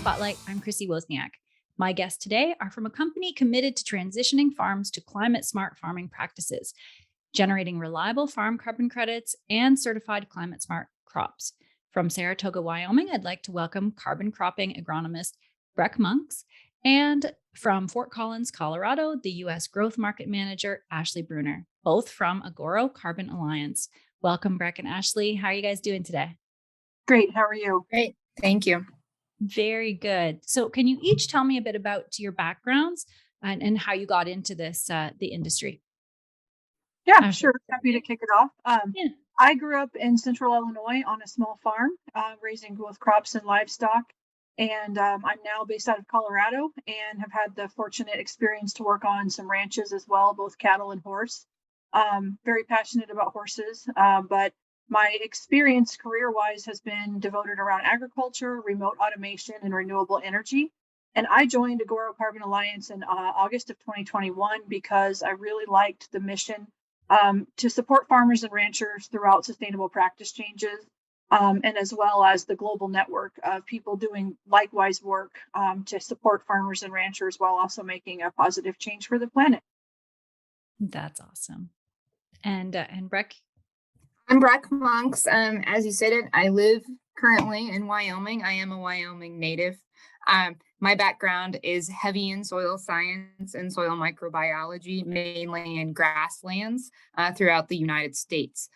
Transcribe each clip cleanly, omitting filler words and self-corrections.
Spotlight, I'm Chrissy Wozniak. My guests today are from a company committed to transitioning farms to climate smart farming practices, generating reliable farm carbon credits and certified climate smart crops. From Saratoga, Wyoming, I'd like to welcome carbon cropping agronomist Brekke Munks, and from Fort Collins, Colorado, the U.S. Growth Market Manager Ashley Bruner, both from Agoro Carbon Alliance. Welcome, Brekke and Ashley. How are you guys doing today? Great. How are you? Great. Thank you. Very good. So can you each tell me a bit about your backgrounds and how you got into this, the industry? Yeah, sure. Happy to kick it off. Yeah. I grew up in central Illinois on a small farm, raising both crops and livestock. And I'm now based out of Colorado and have had the fortunate experience to work on some ranches as well, both cattle and horse. Very passionate about horses, but my experience career-wise has been devoted around agriculture, remote automation, and renewable energy. And I joined Agoro Carbon Alliance in August of 2021 because I really liked the mission to support farmers and ranchers throughout sustainable practice changes, and as well as the global network of people doing likewise work to support farmers and ranchers while also making a positive change for the planet. That's awesome. And Brekke? I'm Brekke Munks. As you stated, I live currently in Wyoming. I am a Wyoming native. My background is heavy in soil science and soil microbiology, mainly in grasslands throughout the United States.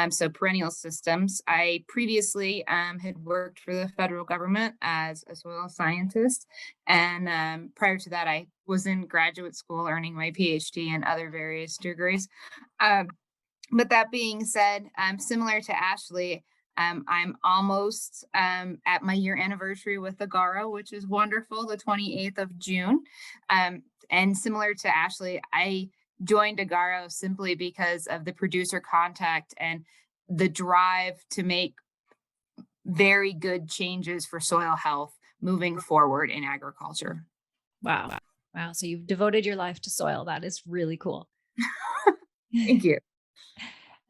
So perennial systems. I previously had worked for the federal government as a soil scientist. And prior to that, I was in graduate school earning my PhD and other various degrees. But that being said, similar to Ashley, I'm almost at my year anniversary with Agoro, which is wonderful, the 28th of June. And similar to Ashley, I joined Agoro simply because of the producer contact and the drive to make very good changes for soil health moving forward in agriculture. Wow. So you've devoted your life to soil. That is really cool. Thank you.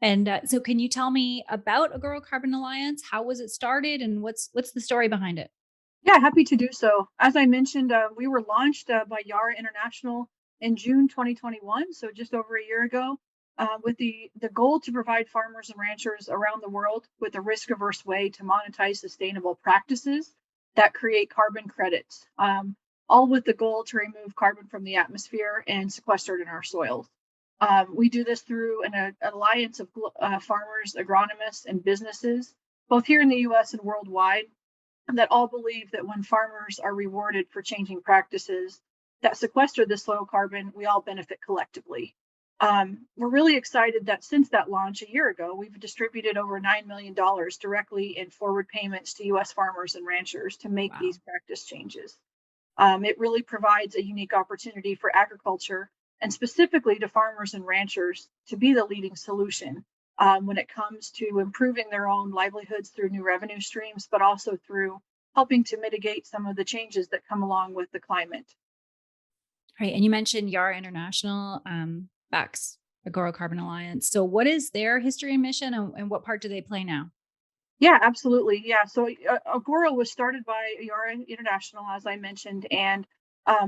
And so can you tell me about Agoro Carbon Alliance? How was it started and what's the story behind it? Yeah, happy to do so. As I mentioned, we were launched by Yara International in June 2021, so just over a year ago, with the goal to provide farmers and ranchers around the world with a risk-averse way to monetize sustainable practices that create carbon credits, all with the goal to remove carbon from the atmosphere and sequester it in our soils. We do this through an alliance of farmers, agronomists, and businesses, both here in the US and worldwide, that all believe that when farmers are rewarded for changing practices that sequester the soil carbon, we all benefit collectively. We're really excited that since that launch a year ago, we've distributed over $9 million directly in forward payments to US farmers and ranchers to make these practice changes. It really provides a unique opportunity for agriculture and specifically to farmers and ranchers to be the leading solution when it comes to improving their own livelihoods through new revenue streams, but also through helping to mitigate some of the changes that come along with the climate. Right. And you mentioned Yara International backs Agoro Carbon Alliance. So what is their history and mission and what part do they play now? Yeah, absolutely. Yeah. So Agoro was started by Yara International, as I mentioned, and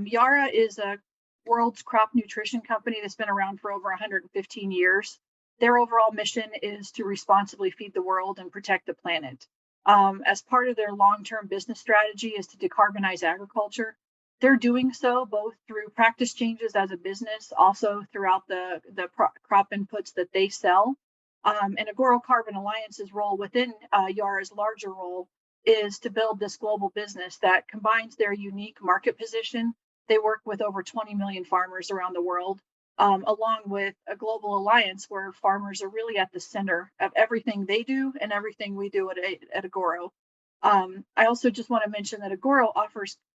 Yara is a world's crop nutrition company that's been around for over 115 years. Their overall mission is to responsibly feed the world and protect the planet. As part of their long-term business strategy is to decarbonize agriculture. They're doing so both through practice changes as a business, also throughout the crop inputs that they sell. And Agoro Carbon Alliance's role within Yara's larger role is to build this global business that combines their unique market position. They work with over 20 million farmers around the world, along with a global alliance where farmers are really at the center of everything they do and everything we do at Agoro. I also just want to mention that Agoro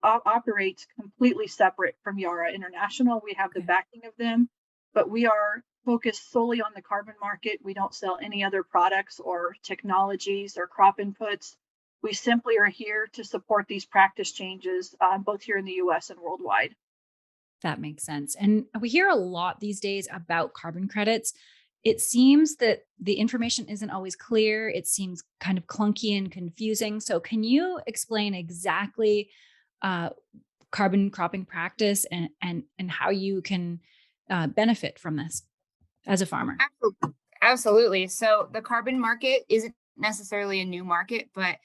operates completely separate from Yara International. We have the backing of them, but we are focused solely on the carbon market. We don't sell any other products or technologies or crop inputs. We simply are here to support these practice changes, both here in the US and worldwide. That makes sense. And we hear a lot these days about carbon credits. It seems that the information isn't always clear. It seems kind of clunky and confusing. So can you explain exactly carbon cropping practice and how you can benefit from this as a farmer. Absolutely. So the carbon market isn't necessarily a new market, but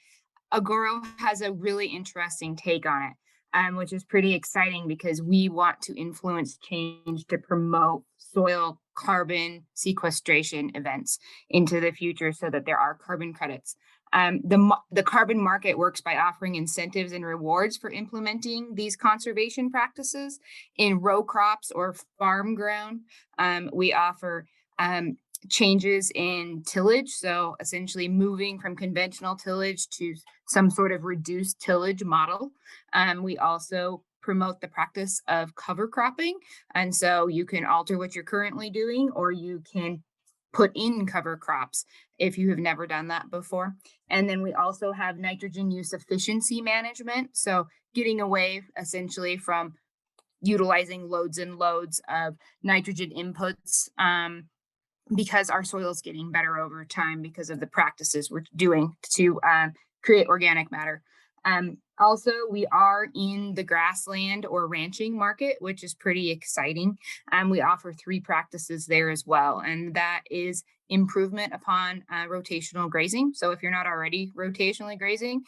Agoro has a really interesting take on it, which is pretty exciting because we want to influence change to promote soil carbon sequestration events into the future so that there are carbon credits. The carbon market works by offering incentives and rewards for implementing these conservation practices in row crops or farm ground. We offer changes in tillage, so essentially moving from conventional tillage to some sort of reduced tillage model. We also promote the practice of cover cropping, and so you can alter what you're currently doing, or you can put in cover crops if you have never done that before. And then we also have nitrogen use efficiency management, so getting away essentially from utilizing loads and loads of nitrogen inputs, because our soil is getting better over time because of the practices we're doing to create organic matter. Also, we are in the grassland or ranching market, which is pretty exciting. We offer 3 practices there as well, and that is improvement upon rotational grazing. So if you're not already rotationally grazing,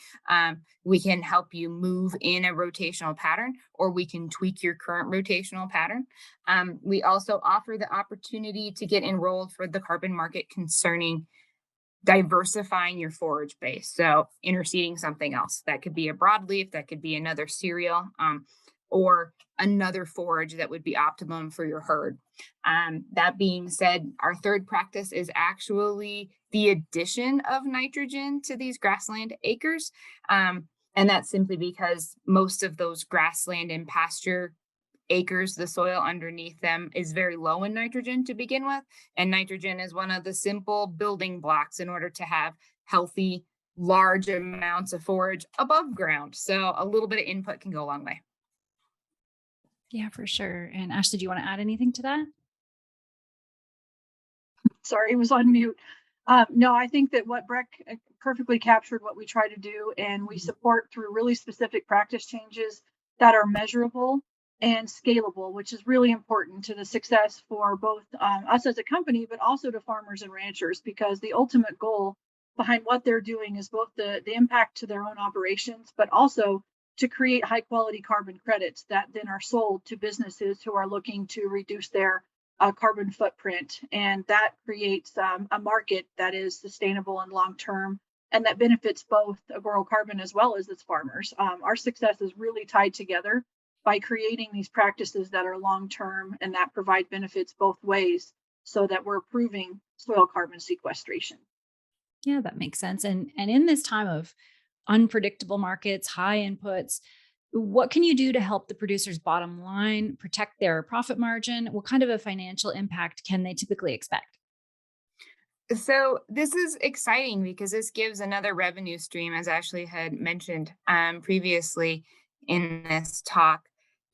we can help you move in a rotational pattern, or we can tweak your current rotational pattern. We also offer the opportunity to get enrolled for the carbon market concerning diversifying your forage base. So interseeding something else. That could be a broadleaf, that could be another cereal, or another forage that would be optimum for your herd. That being said, our 3rd practice is actually the addition of nitrogen to these grassland acres. And that's simply because most of those grassland and pasture acres, the soil underneath them is very low in nitrogen to begin with. And nitrogen is one of the simple building blocks in order to have healthy, large amounts of forage above ground. So a little bit of input can go a long way. Yeah, for sure. And Ashley, do you want to add anything to that? Sorry, it was on mute. No, I think that what Breck perfectly captured what we try to do, and we support through really specific practice changes that are measurable and scalable, which is really important to the success for both us as a company, but also to farmers and ranchers, because the ultimate goal behind what they're doing is both the impact to their own operations, but also to create high quality carbon credits that then are sold to businesses who are looking to reduce their carbon footprint. And that creates a market that is sustainable and long term, and that benefits both Agoro Carbon as well as its farmers. Our success is really tied together by creating these practices that are long term and that provide benefits both ways, so that we're improving soil carbon sequestration. Yeah, that makes sense. And in this time of unpredictable markets, high inputs, what can you do to help the producer's bottom line, protect their profit margin? What kind of a financial impact can they typically expect? So this is exciting because this gives another revenue stream, as Ashley had mentioned previously in this talk,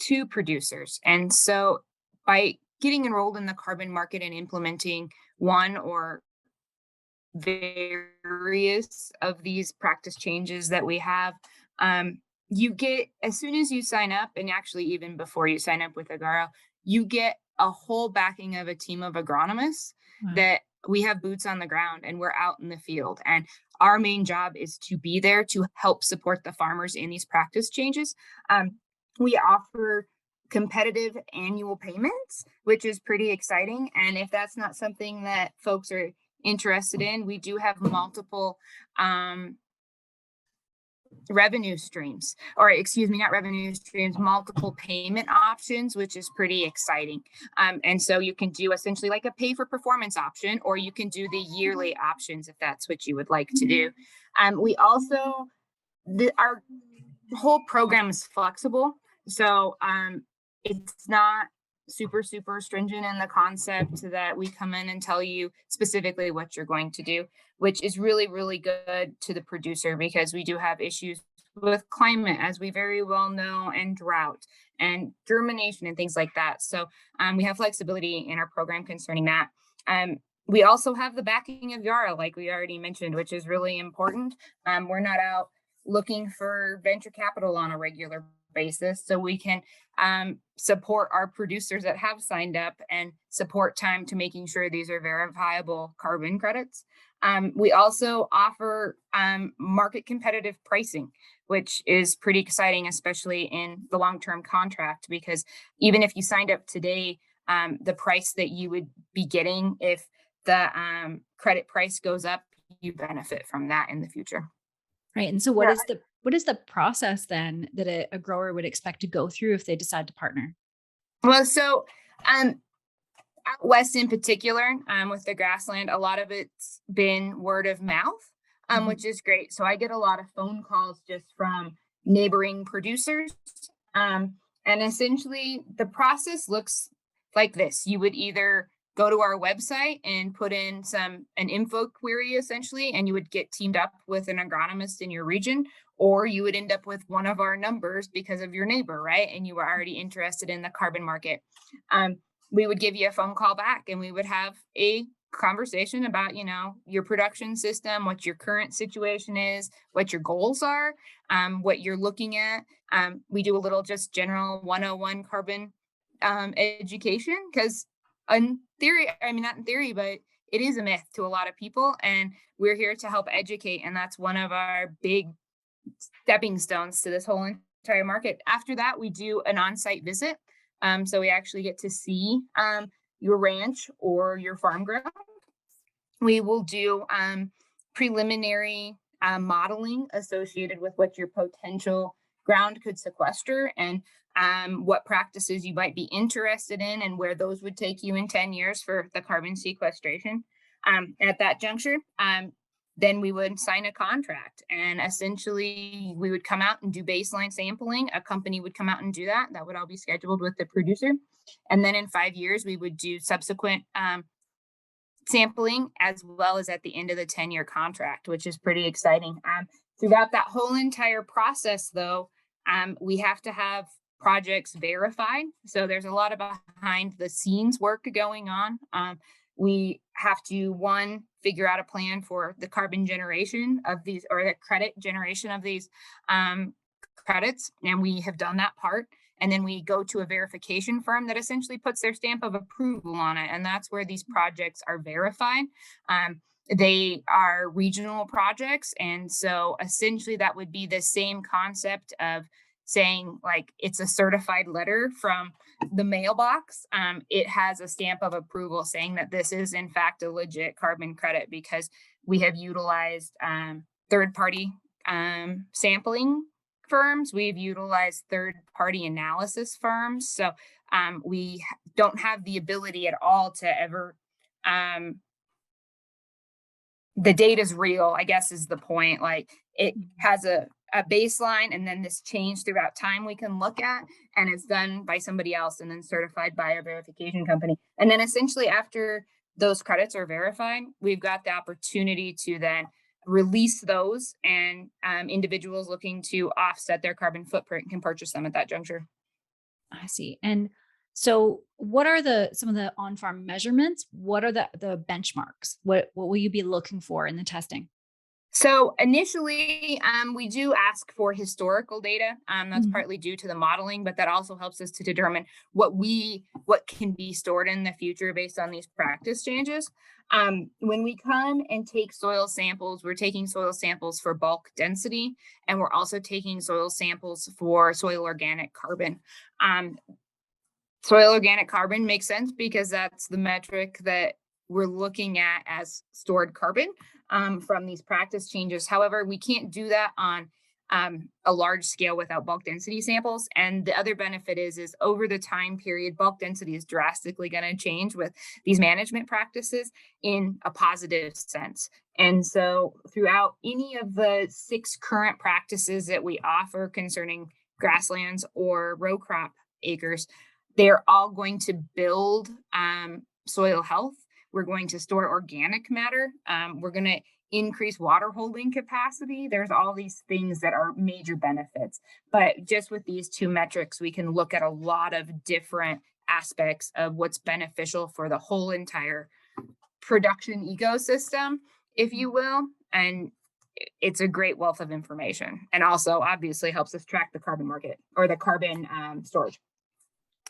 to producers. And so by getting enrolled in the carbon market and implementing one or various of these practice changes that we have, you get, as soon as you sign up, and actually even before you sign up with Agoro, you get a whole backing of a team of agronomists. Wow. That we have boots on the ground and we're out in the field. And our main job is to be there to help support the farmers in these practice changes. We offer competitive annual payments, which is pretty exciting. And if that's not something that folks are interested in, we do have multiple revenue streams, or excuse me, not revenue streams, multiple payment options, which is pretty exciting. And so you can do essentially like a pay for performance option, or you can do the yearly options if that's what you would like to do. We also, our whole program is flexible. So it's not super stringent in the concept that we come in and tell you specifically what you're going to do, which is really good to the producer, because we do have issues with climate, as we very well know, and drought and germination and things like that. So we have flexibility in our program concerning that. We also have the backing of Yara, like we already mentioned, which is really important. We're not out looking for venture capital on a regular basis, so we can support our producers that have signed up and support time to making sure these are verifiable carbon credits. We also offer market competitive pricing, which is pretty exciting, especially in the long-term contract, because even if you signed up today, the price that you would be getting if the credit price goes up, you benefit from that in the future. Right. And so what is the process then that a grower would expect to go through if they decide to partner? Well, so out west in particular, with the grassland, a lot of it's been word of mouth, which is great. So I get a lot of phone calls just from neighboring producers. And essentially the process looks like this. You would either go to our website and put in an info query essentially, and you would get teamed up with an agronomist in your region, or you would end up with one of our numbers because of your neighbor, right? And you were already interested in the carbon market. We would give you a phone call back and we would have a conversation about, your production system, what your current situation is, what your goals are, what you're looking at. We do a little just general 101 carbon education, because in theory, not in theory, but it is a myth to a lot of people, and we're here to help educate. And that's one of our big stepping stones to this whole entire market. After that, we do an on-site visit. So we actually get to see your ranch or your farm ground. We will do preliminary modeling associated with what your potential ground could sequester, and what practices you might be interested in, and where those would take you in 10 years for the carbon sequestration. At that juncture, then we would sign a contract, and essentially we would come out and do baseline sampling. A company would come out and do that. That would all be scheduled with the producer. And then in 5 years, we would do subsequent sampling, as well as at the end of the 10-year contract, which is pretty exciting. Throughout that whole entire process, though, we have to have projects verified. So there's a lot of behind the scenes work going on. We have to, one, figure out a plan for the carbon generation of these, or the credit generation of these credits. And we have done that part. And then we go to a verification firm that essentially puts their stamp of approval on it. And that's where these projects are verified. They are regional projects. And so essentially that would be the same concept of saying, like, it's a certified letter from the mailbox. It has a stamp of approval saying that this is in fact a legit carbon credit, because we have utilized third-party sampling firms. We've utilized third-party analysis firms. So we don't have the ability at all to ever, the data's real, I guess is the point. Like, it has a baseline, and then this change throughout time we can look at, and it's done by somebody else and then certified by a verification company. And then essentially after those credits are verified, we've got the opportunity to then release those, and individuals looking to offset their carbon footprint can purchase them at that juncture. I see. And so what are some of the on-farm measurements? What are the benchmarks? What will you be looking for in the testing? So initially, we do ask for historical data. That's partly due to the modeling, but that also helps us to determine what can be stored in the future based on these practice changes. When we come and take soil samples, we're taking soil samples for bulk density, and we're also taking soil samples for soil organic carbon. Soil organic carbon makes sense because that's the metric that we're looking at as stored carbon from these practice changes. However, we can't do that on a large scale without bulk density samples. And the other benefit is over the time period, bulk density is drastically going to change with these management practices in a positive sense. And so throughout any of the 6 current practices that we offer concerning grasslands or row crop acres, they're all going to build soil health. We're going to store organic matter. We're going to increase water holding capacity. There's all these things that are major benefits. But just with these 2 metrics, we can look at a lot of different aspects of what's beneficial for the whole entire production ecosystem, if you will. And it's a great wealth of information, and also obviously helps us track the carbon market or the carbon storage.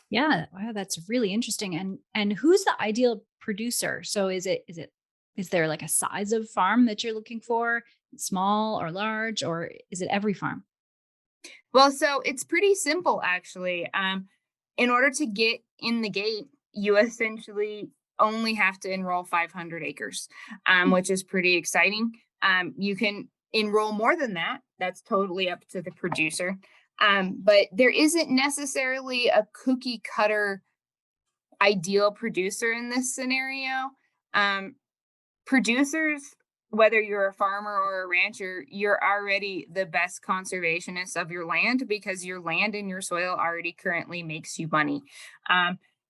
Yeah, wow, that's really interesting. And who's the ideal producer? So is there like a size of farm that you're looking for, small or large, or is it every farm? Well, so it's pretty simple actually. In order to get in the gate, you essentially only have to enroll 500 acres, which is pretty exciting. You can enroll more than that. That's totally up to the producer. But there isn't necessarily a cookie cutter ideal producer in this scenario. Um, Producers, whether you're a farmer or a rancher, you're already the best conservationist of your land because your land and your soil already currently makes you money.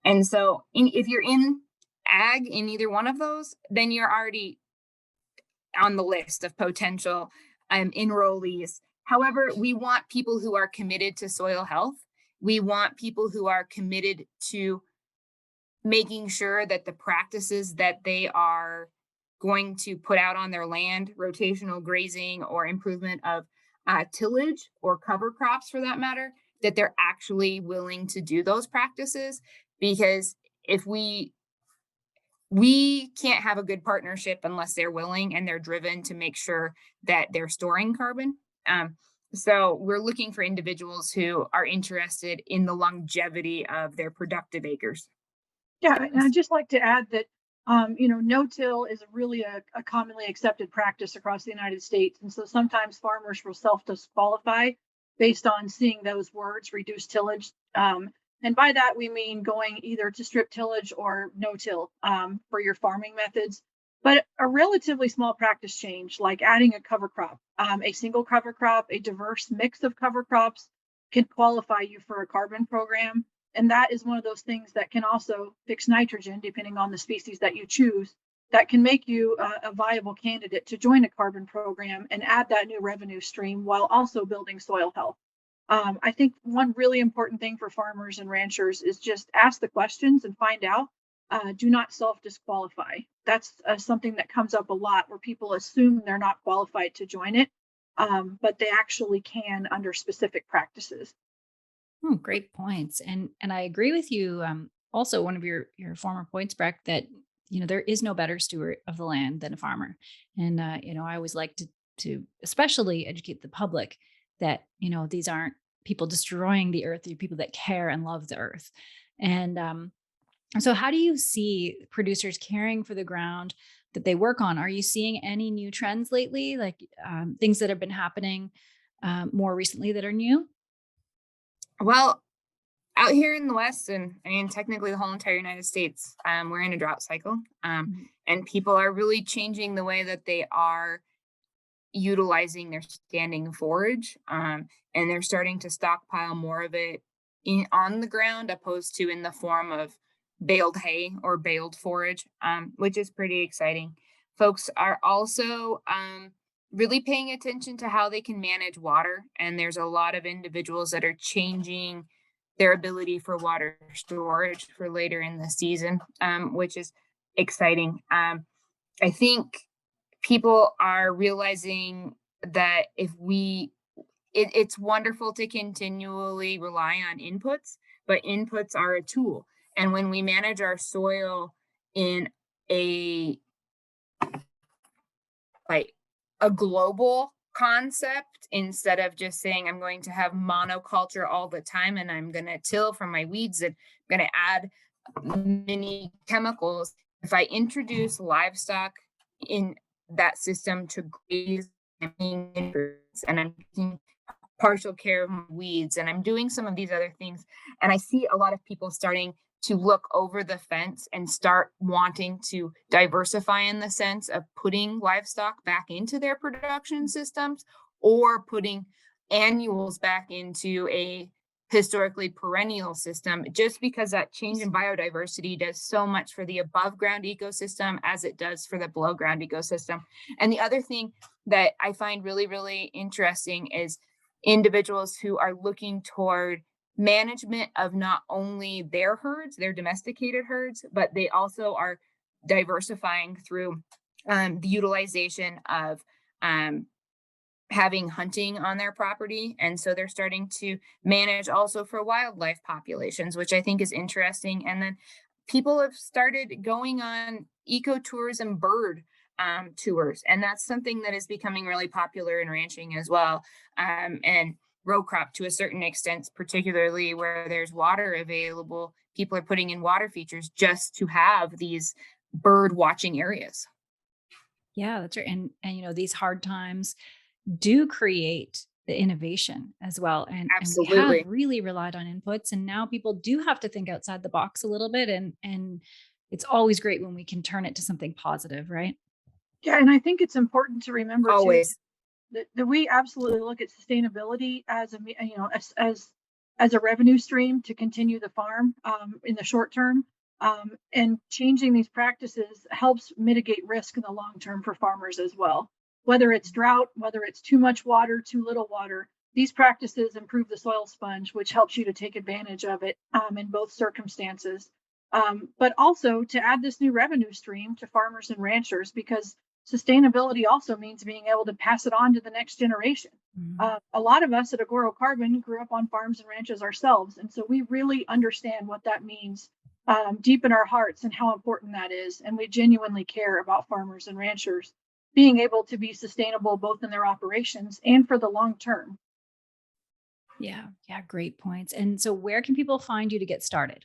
And so if you're in ag in either one of those, then you're already on the list of potential enrollees. However, we want people who are committed to soil health. We want people who are committed to making sure that the practices that they are going to put out on their land, rotational grazing or improvement of tillage or cover crops for that matter, that they're actually willing to do those practices. Because if we can't have a good partnership unless they're willing and they're driven to make sure that they're storing carbon. So we're looking for individuals who are interested in the longevity of their productive acres. Yeah, and I'd just like to add that, no-till is really a commonly accepted practice across the United States. And so sometimes farmers will self-disqualify based on seeing those words, reduced tillage. And by that, we mean going either to strip tillage or no-till for your farming methods. But a relatively small practice change, like adding a cover crop, a single cover crop, a diverse mix of cover crops, can qualify you for a carbon program. And that is one of those things that can also fix nitrogen, depending on the species that you choose, that can make you a viable candidate to join a carbon program and add that new revenue stream while also building soil health. I think one really important thing for farmers and ranchers is just ask the questions and find out. Do not self-disqualify. That's something that comes up a lot where people assume they're not qualified to join it, but they actually can under specific practices. Great points. And I agree with you. Also, one of your former points, Breck, that there is no better steward of the land than a farmer. And I always like to especially educate the public that these aren't people destroying the earth; they're people that care and love the earth. And so, how do you see producers caring for the ground that they work on? Are you seeing any new trends lately, like things that have been happening more recently that are new? Well, out here in the West, and I mean, technically the whole entire United States, we're in a drought cycle, Mhm. and people are really changing the way that they are utilizing their standing forage, and they're starting to stockpile more of it on the ground opposed to in the form of baled hay or baled forage, which is pretty exciting. Folks are also really paying attention to how they can manage water, and there's a lot of individuals that are changing their ability for water storage for later in the season, which is exciting. I think people are realizing that it's wonderful to continually rely on inputs, but inputs are a tool. And when we manage our soil in a like a global concept instead of just saying I'm going to have monoculture all the time and I'm going to till from my weeds and I'm going to add many chemicals. If I introduce livestock in that system to graze and I'm taking partial care of my weeds and I'm doing some of these other things, and I see a lot of people starting to look over the fence and start wanting to diversify in the sense of putting livestock back into their production systems or putting annuals back into a historically perennial system, just because that change in biodiversity does so much for the above ground ecosystem as it does for the below ground ecosystem. And the other thing that I find really, really interesting is individuals who are looking toward management of not only their herds, their domesticated herds, but they also are diversifying through the utilization of having hunting on their property. And so they're starting to manage also for wildlife populations, which I think is interesting. And then people have started going on ecotourism bird tours. And that's something that is becoming really popular in ranching as well. And row crop to a certain extent, particularly where there's water available. People are putting in water features just to have these bird watching areas. Yeah, that's right. And you know, these hard times do create the innovation as well. And we have Absolutely. really relied on inputs, and now people do have to think outside the box a little bit. And it's always great when we can turn it to something positive, right? Yeah, and I think it's important to remember too Always. that we absolutely look at sustainability as as a revenue stream to continue the farm in the short term. And changing these practices helps mitigate risk in the long term for farmers as well. Whether it's drought, whether it's too much water, too little water, these practices improve the soil sponge, which helps you to take advantage of it in both circumstances. But also to add this new revenue stream to farmers and ranchers, because sustainability also means being able to pass it on to the next generation. A lot of us at Agoro Carbon grew up on farms and ranches ourselves, and so we really understand what that means deep in our hearts and how important that is. And we genuinely care about farmers and ranchers being able to be sustainable both in their operations and for the long term. Yeah, yeah, great points. And so, where can people find you to get started?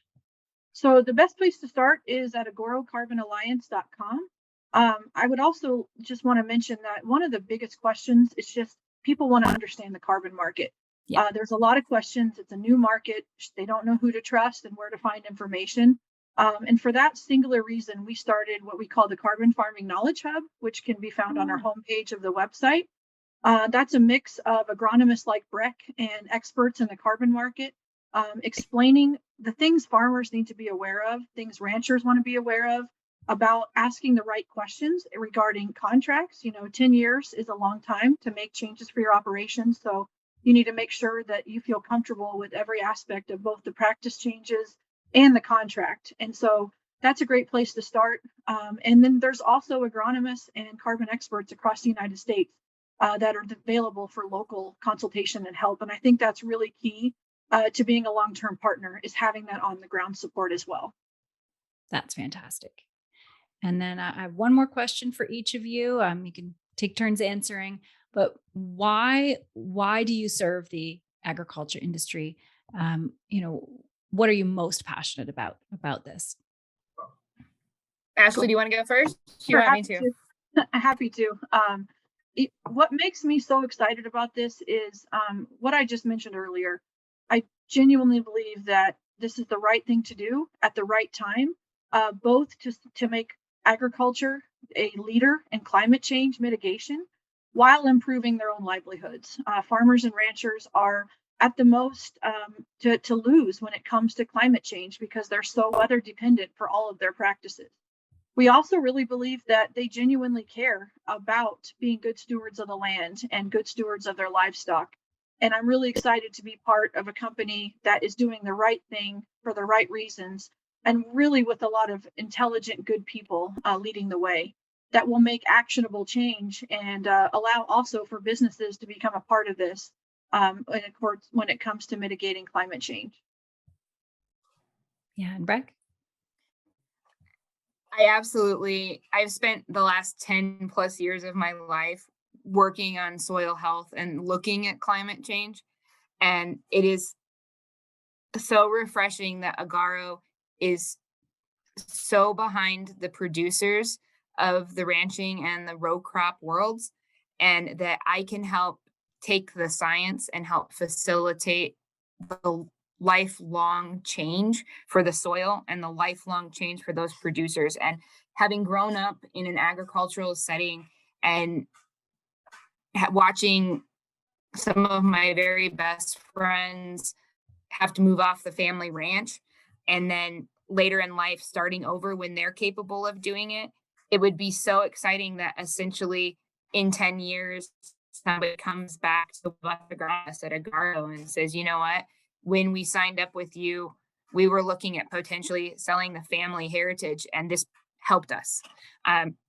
So the best place to start is at agorocarbonalliance.com. I would also just want to mention that one of the biggest questions is just people want to understand the carbon market. Yeah. There's a lot of questions. It's a new market. They don't know who to trust and where to find information. And for that singular reason, we started what we call the Carbon Farming Knowledge Hub, which can be found on our homepage of the website. That's a mix of agronomists like Brekke and experts in the carbon market, explaining the things farmers need to be aware of, things ranchers want to be aware of, about asking the right questions regarding contracts. 10 years is a long time to make changes for your operations. So you need to make sure that you feel comfortable with every aspect of both the practice changes and the contract. And so that's a great place to start. And then there's also agronomists and carbon experts across the United States that are available for local consultation and help. And I think that's really key to being a long-term partner, is having that on the ground support as well. That's fantastic. And then I have one more question for each of you. You can take turns answering, but why do you serve the agriculture industry? What are you most passionate about this? Ashley, do you want to go first? You want me to? Happy to. What makes me so excited about this is what I just mentioned earlier. I genuinely believe that this is the right thing to do at the right time, both to make agriculture a leader in climate change mitigation while improving their own livelihoods. Farmers and ranchers are at the most to lose when it comes to climate change because they're so weather dependent for all of their practices. We also really believe that they genuinely care about being good stewards of the land and good stewards of their livestock. And I'm really excited to be part of a company that is doing the right thing for the right reasons, and really with a lot of intelligent, good people leading the way that will make actionable change and allow also for businesses to become a part of this when it comes to mitigating climate change. Yeah, and Breck? I've spent the last 10 plus years of my life working on soil health and looking at climate change. And it is so refreshing that Agoro is so behind the producers of the ranching and the row crop worlds, and that I can help take the science and help facilitate the lifelong change for the soil and the lifelong change for those producers. And having grown up in an agricultural setting and watching some of my very best friends have to move off the family ranch and then later in life starting over when they're capable of doing it, it would be so exciting that essentially in 10 years, somebody comes back to us at Agoro and says, you know what, when we signed up with you, we were looking at potentially selling the family heritage, and this helped us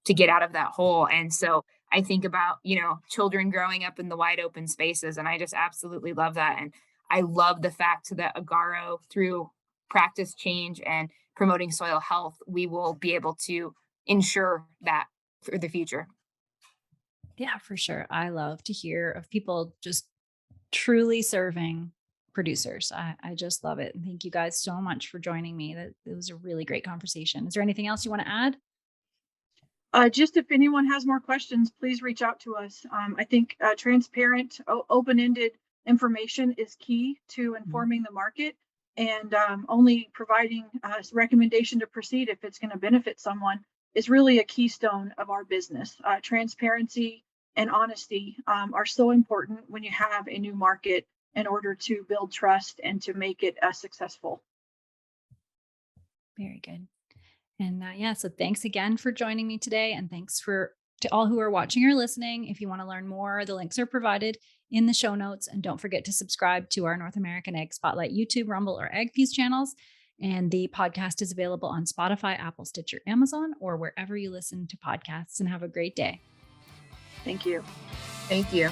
to get out of that hole. And so I think about, children growing up in the wide open spaces. And I just absolutely love that. And I love the fact that Agoro, through practice change and promoting soil health, we will be able to ensure that for the future. Yeah, for sure. I love to hear of people just truly serving producers. I just love it. And thank you guys so much for joining me. That it was a really great conversation. Is there anything else you want to add? Just if anyone has more questions, please reach out to us. I think transparent, open-ended information is key to informing the market, and only providing recommendation to proceed if it's going to benefit someone is really a keystone of our business. Transparency and honesty are so important when you have a new market in order to build trust and to make it successful. Very good. And so thanks again for joining me today. And thanks to all who are watching or listening. If you want to learn more, the links are provided in the show notes. And don't forget to subscribe to our North American Ag Spotlight YouTube, Rumble, or Ag Fuse channels. And the podcast is available on Spotify, Apple, Stitcher, Amazon, or wherever you listen to podcasts. And have a great day. Thank you. Thank you.